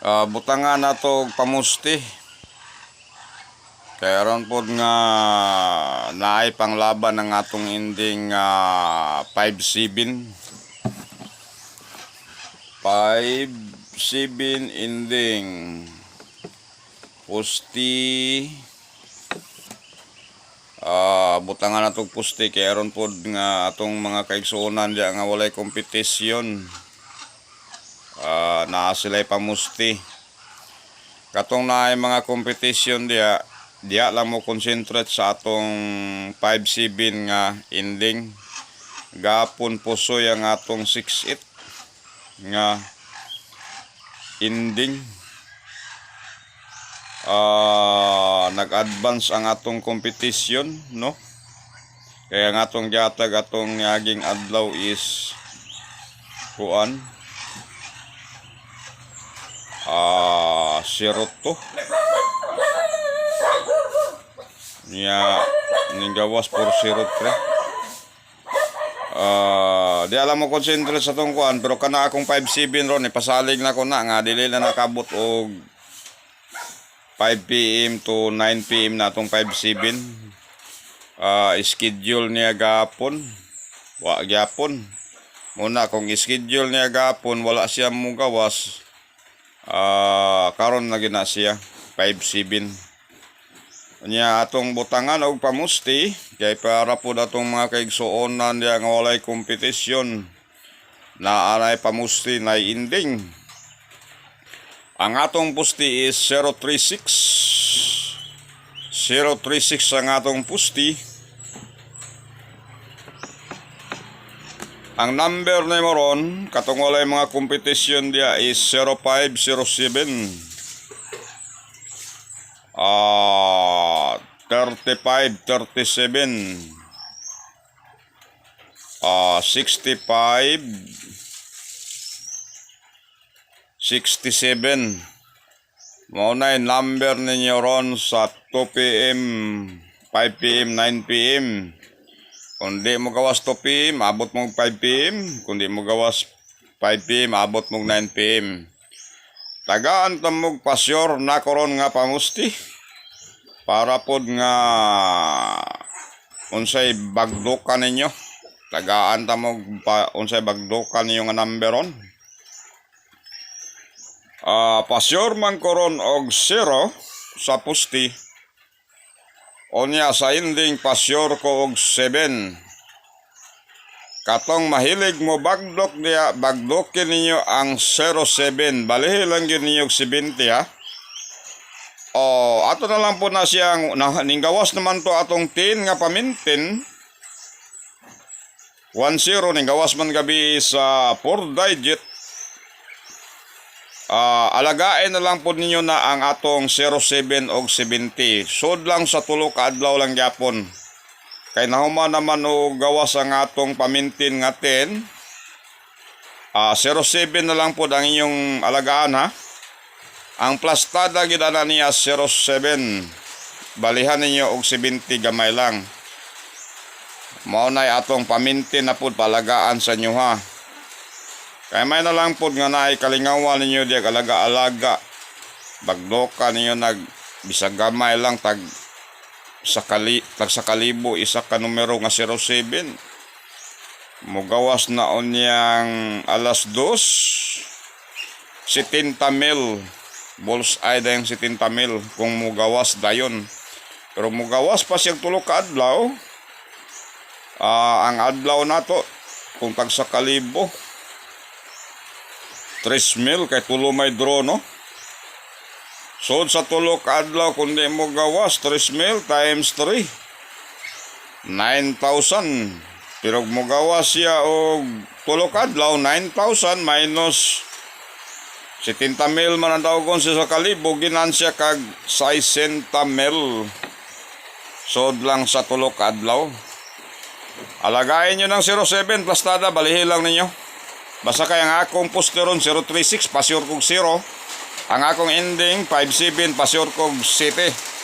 Butangan na to pamusti. Kaya ron po nga naay panglaban ng atong ending 5-7. 5-7 ending. Pusti. Butangan na to pusti. Kaya ron po nga atong mga kaigsuonan diya nga walay kompetisyon. Naa sila'y pamusti. Katong naay mga competition diya lang mo concentrate sa atong 5-7 nga ending. Gapon pusoy ang atong 6-8 nga ending. Nag-advance ang atong competition, no? Kaya ang atong gihatag atong yaging adlaw is kuan 0-2 niya gawas por 0-3. Di alam mo concentrate sa tong kuan, pero kana akong 5-7 ron ipasalig na ko na nga dili na nakabot og 5 PM to 9 PM na atong 5-7. Schedule niya gapon wa gyapon muna kung schedule niya gapon wala siya mo gawas. Karon na gina siya 5-7 niya atong butangan og pamusti kay para po datong mga kaigsuonan diya nga walay kompetisyon na anay pamusti na ending. Ang atong pusti is 036 ang atong pusti. Ang number na mo ron, katong walay mga kompetisyon dia is 0507. 35-37. 65-67. Mauna yung number ninyo ron sa 2 PM, 5 PM, 9 PM. Kung di mo gawas 2 PM, abot mo 5 PM. Kung di mo gawas 5 PM, abot mo 9 PM. Tagaan tamog pasyor na koron nga pamusti. Para pod nga unsay bagdokan ninyo. Tagaan tamog unsay bagdokan ninyo nga numberon. Pasyor man koron og 0 sa pusti. Onya sa ending pasyor ko og 7. Katong mahilig mo bagdok niya, bagdokin ninyo ang 07. Balihi lang yun ninyo 70 ha. Ato na lang po na siyang ninggawas naman to atong 10 nga pamintin. 10 ninggawas man gabi sa 4 digit. Alagain na lang po ninyo na ang atong 07 og 70. Sud lang sa tulo ka adlaw lang gyapon. Kay nahuman naman o gawas ang atong pamintin nga 10. 07 na lang po ang inyong alagaan ha. Ang plastada gid ana niya 07. Balihan ninyo og 70 gamay lang. Mao nay atong pamintin na pud palagaan sa inyo ha. Kaya may na lang po nga naay kalingawan ninyo diya alaga-alaga. Bagdoka ninyo bisag gamay lang tag sa kalibo isa ka numero nga 07. Mugawas na onyang alas 2. 70 mil. Bullseye dayong 70 mil kung mugawas dayon. Pero mugawas pa siyang tulo ka adlaw. Ang adlaw nato kung tag sa kalibo 3 mil kay tulo may draw no. So sa tulo ka adlaw kundi mo gawas 3 mil times 3 9,000. Pero mo gawas siya og tulo ka adlaw 9,000 minus 70 mil man ang tawgon siya sa kalibo ginansya kag 60 mil. So lang sa tulo ka adlaw. Alagain nyo ng 07 plastada balihi lang ninyo. Basta kay ang akong posteron 036 pasyor kog 0. Ang akong ending 57 pasyor kog 7.